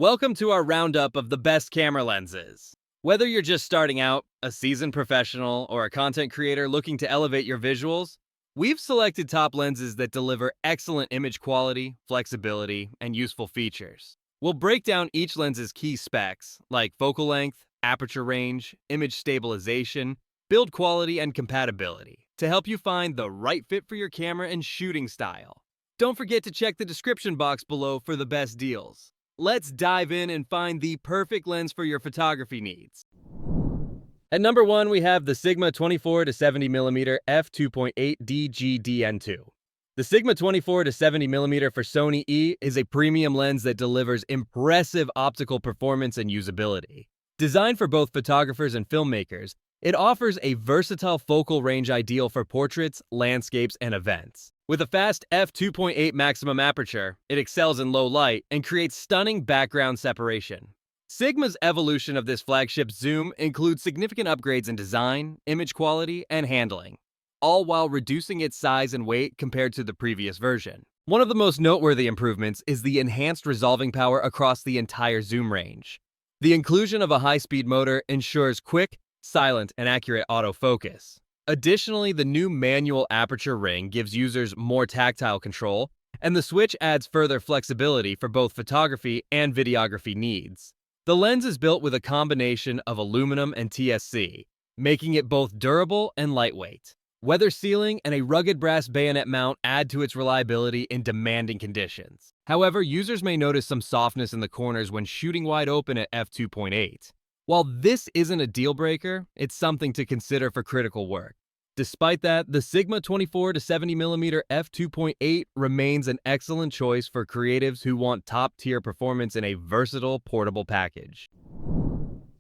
Welcome to our roundup of the best camera lenses. Whether you're just starting out, a seasoned professional, or a content creator looking to elevate your visuals, we've selected top lenses that deliver excellent image quality, flexibility, and useful features. We'll break down each lens's key specs, like focal length, aperture range, image stabilization, build quality, and compatibility, to help you find the right fit for your camera and shooting style. Don't forget to check the description box below for the best deals. Let's dive in and find the perfect lens for your photography needs. At number 1, we have the Sigma 24-70mm f2.8 DGDN2. The Sigma 24-70mm for Sony E is a premium lens that delivers impressive optical performance and usability. Designed for both photographers and filmmakers, it offers a versatile focal range ideal for portraits, landscapes, and events. With a fast f2.8 maximum aperture, it excels in low light and creates stunning background separation. Sigma's evolution of this flagship zoom includes significant upgrades in design, image quality, and handling, all while reducing its size and weight compared to the previous version. One of the most noteworthy improvements is the enhanced resolving power across the entire zoom range. The inclusion of a high-speed motor ensures quick, silent, and accurate autofocus. Additionally, the new manual aperture ring gives users more tactile control, and the switch adds further flexibility for both photography and videography needs. The lens is built with a combination of aluminum and TSC, making it both durable and lightweight. Weather sealing and a rugged brass bayonet mount add to its reliability in demanding conditions. However, users may notice some softness in the corners when shooting wide open at f2.8. While this isn't a deal breaker, it's something to consider for critical work. Despite that, the Sigma 24-70mm f2.8 remains an excellent choice for creatives who want top-tier performance in a versatile, portable package.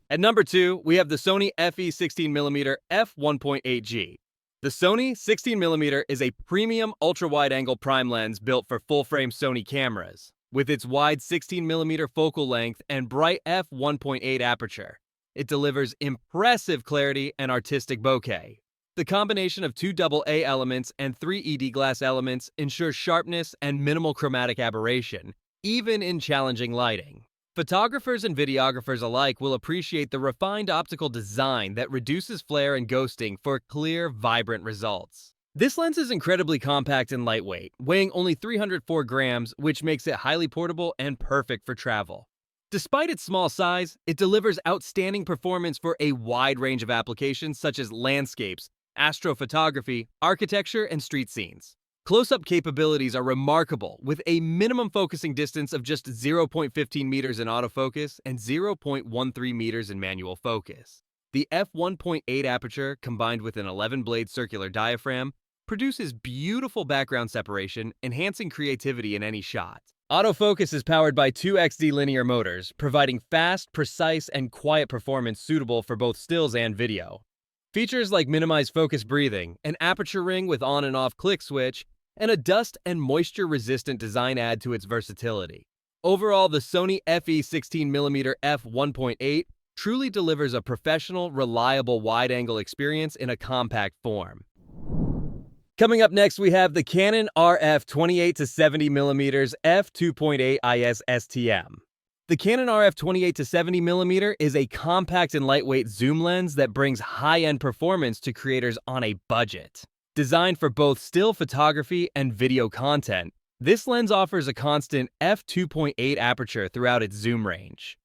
At number 2, we have the Sony FE 16mm f1.8 G. The Sony 16mm is a premium ultra-wide-angle prime lens built for full-frame Sony cameras. With its wide 16mm focal length and bright f1.8 aperture, it delivers impressive clarity and artistic bokeh. The combination of 2 AA elements and 3 ED glass elements ensures sharpness and minimal chromatic aberration, even in challenging lighting. Photographers and videographers alike will appreciate the refined optical design that reduces flare and ghosting for clear, vibrant results. This lens is incredibly compact and lightweight, weighing only 304 grams, which makes it highly portable and perfect for travel. Despite its small size, it delivers outstanding performance for a wide range of applications such as landscapes, astrophotography, architecture, and street scenes. Close-up capabilities are remarkable, with a minimum focusing distance of just 0.15 meters in autofocus and 0.13 meters in manual focus. The f1.8 aperture, combined with an 11-blade circular diaphragm, produces beautiful background separation, enhancing creativity in any shot. Autofocus is powered by 2 XD linear motors, providing fast, precise, and quiet performance suitable for both stills and video. Features like minimized focus breathing, an aperture ring with on and off click switch, and a dust and moisture-resistant design add to its versatility. Overall, the Sony FE 16mm f1.8 truly delivers a professional, reliable wide-angle experience in a compact form. Coming up next, we have the Canon RF28-70mm f2.8 IS STM. The Canon RF28-70mm is a compact and lightweight zoom lens that brings high-end performance to creators on a budget. Designed for both still photography and video content, this lens offers a constant f2.8 aperture throughout its zoom range.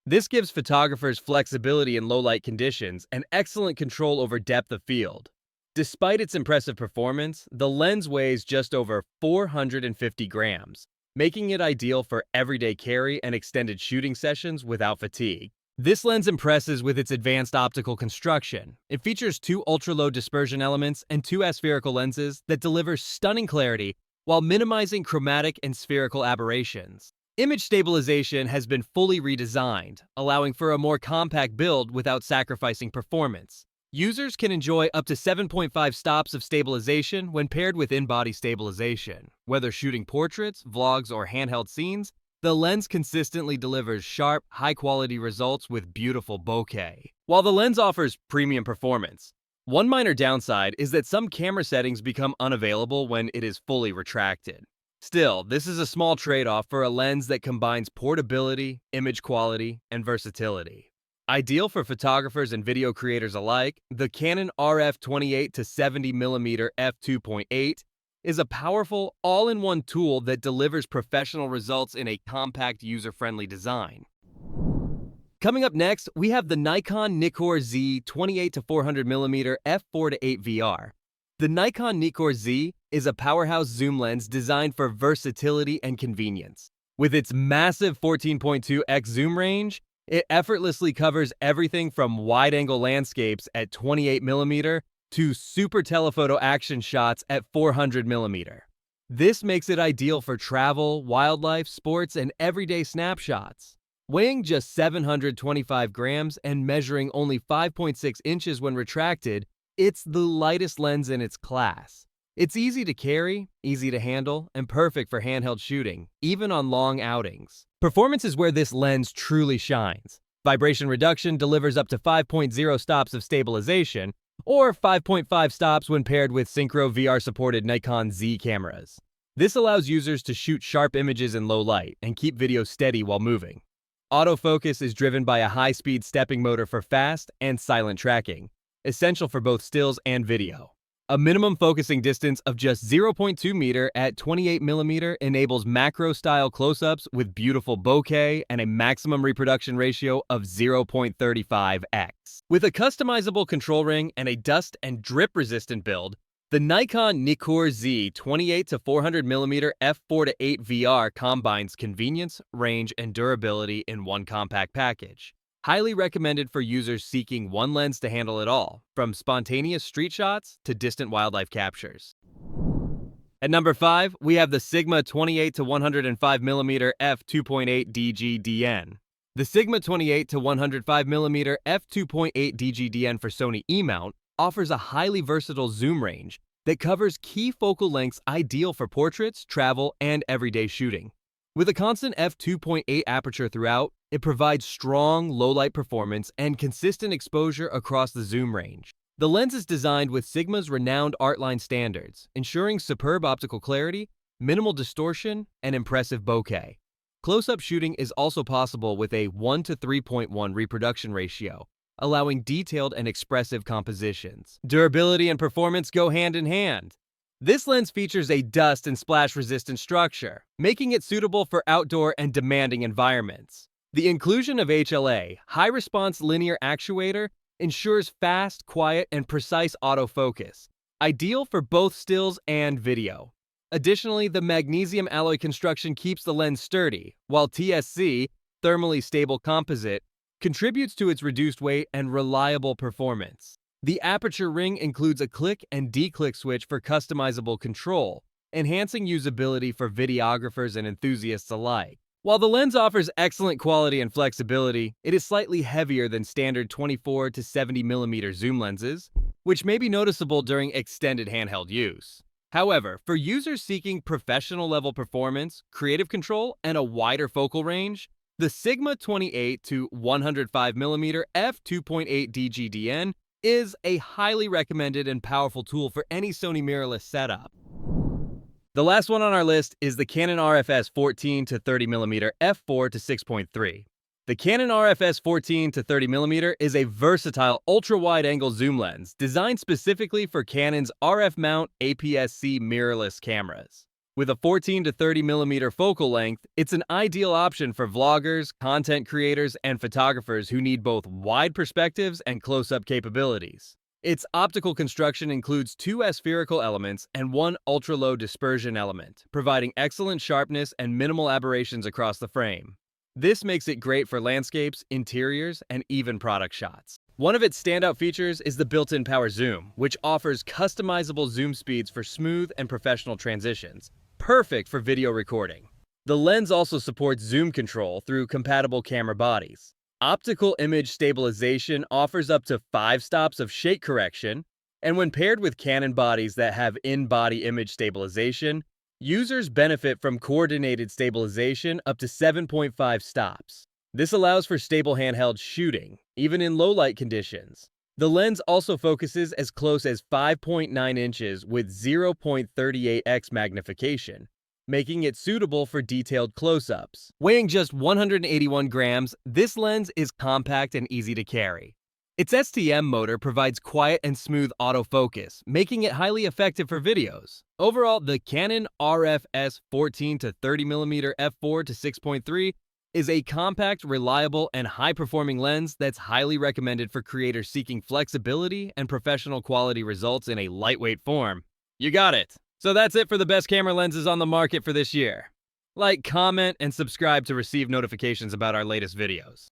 This gives photographers flexibility in low-light conditions and excellent control over depth of field. Despite its impressive performance, the lens weighs just over 450 grams, making it ideal for everyday carry and extended shooting sessions without fatigue. This lens impresses with its advanced optical construction. It features 2 ultra-low dispersion elements and 2 aspherical lenses that deliver stunning clarity while minimizing chromatic and spherical aberrations. Image stabilization has been fully redesigned, allowing for a more compact build without sacrificing performance. Users can enjoy up to 7.5 stops of stabilization when paired with in-body stabilization. Whether shooting portraits, vlogs, or handheld scenes, the lens consistently delivers sharp, high-quality results with beautiful bokeh. While the lens offers premium performance, one minor downside is that some camera settings become unavailable when it is fully retracted. Still, this is a small trade-off for a lens that combines portability, image quality, and versatility. Ideal for photographers and video creators alike, the Canon RF28-70mm f2.8 is a powerful, all-in-one tool that delivers professional results in a compact, user-friendly design. Coming up next, we have the Nikon NIKKOR Z 28-400mm f4.8 VR. The Nikon NIKKOR Z is a powerhouse zoom lens designed for versatility and convenience. With its massive 14.2x zoom range, it effortlessly covers everything from wide-angle landscapes at 28mm to super telephoto action shots at 400mm. This makes it ideal for travel, wildlife, sports, and everyday snapshots. Weighing just 725 grams and measuring only 5.6 inches when retracted, it's the lightest lens in its class. It's easy to carry, easy to handle, and perfect for handheld shooting, even on long outings. Performance is where this lens truly shines. Vibration reduction delivers up to 5.0 stops of stabilization, or 5.5 stops when paired with Synchro VR-supported Nikon Z cameras. This allows users to shoot sharp images in low light and keep video steady while moving. Autofocus is driven by a high-speed stepping motor for fast and silent tracking, essential for both stills and video. A minimum focusing distance of just 0.2 meter at 28mm enables macro-style close-ups with beautiful bokeh and a maximum reproduction ratio of 0.35x. With a customizable control ring and a dust and drip-resistant build, the Nikon NIKKOR Z 28-400mm f4.8 VR combines convenience, range, and durability in one compact package. Highly recommended for users seeking one lens to handle it all, from spontaneous street shots to distant wildlife captures. At number 5, we have the Sigma 28-105mm f2.8 DG-DN. The Sigma 28-105mm f2.8 DG-DN for Sony E-mount offers a highly versatile zoom range that covers key focal lengths ideal for portraits, travel, and everyday shooting. With a constant f2.8 aperture throughout, it provides strong low-light performance and consistent exposure across the zoom range. The lens is designed with Sigma's renowned artline standards, ensuring superb optical clarity, minimal distortion, and impressive bokeh. Close-up shooting is also possible with a 1:3.1 reproduction ratio, allowing detailed and expressive compositions. Durability and performance go hand in hand. This lens features a dust and splash-resistant structure, making it suitable for outdoor and demanding environments. The inclusion of HLA, high-response linear actuator, ensures fast, quiet, and precise autofocus, ideal for both stills and video. Additionally, the magnesium alloy construction keeps the lens sturdy, while TSC, thermally stable composite, contributes to its reduced weight and reliable performance. The aperture ring includes a click and declick switch for customizable control, enhancing usability for videographers and enthusiasts alike. While the lens offers excellent quality and flexibility, it is slightly heavier than standard 24-70mm zoom lenses, which may be noticeable during extended handheld use. However, for users seeking professional-level performance, creative control, and a wider focal range, the Sigma 28-105mm f2.8 DG-DN is a highly recommended and powerful tool for any Sony mirrorless setup. The last one on our list is the Canon RF-S 14-30mm f4-6.3. The Canon RF-S 14-30mm is a versatile ultra-wide-angle zoom lens designed specifically for Canon's RF mount APS-C mirrorless cameras. With a 14-30mm focal length, it's an ideal option for vloggers, content creators, and photographers who need both wide perspectives and close-up capabilities. Its optical construction includes two aspherical elements and one ultra-low dispersion element, providing excellent sharpness and minimal aberrations across the frame. This makes it great for landscapes, interiors, and even product shots. One of its standout features is the built-in power zoom, which offers customizable zoom speeds for smooth and professional transitions, perfect for video recording. The lens also supports zoom control through compatible camera bodies. Optical image stabilization offers up to 5 stops of shake correction, and when paired with Canon bodies that have in-body image stabilization, users benefit from coordinated stabilization up to 7.5 stops. This allows for stable handheld shooting, even in low-light conditions. The lens also focuses as close as 5.9 inches with 0.38x magnification, making it suitable for detailed close-ups. Weighing just 181 grams, this lens is compact and easy to carry. Its STM motor provides quiet and smooth autofocus, making it highly effective for videos. Overall, the Canon RF-S 14 to 30mm f4 to 6.3 is a compact, reliable, and high-performing lens that's highly recommended for creators seeking flexibility and professional quality results in a lightweight form. You got it! So that's it for the best camera lenses on the market for this year. Like, comment, and subscribe to receive notifications about our latest videos.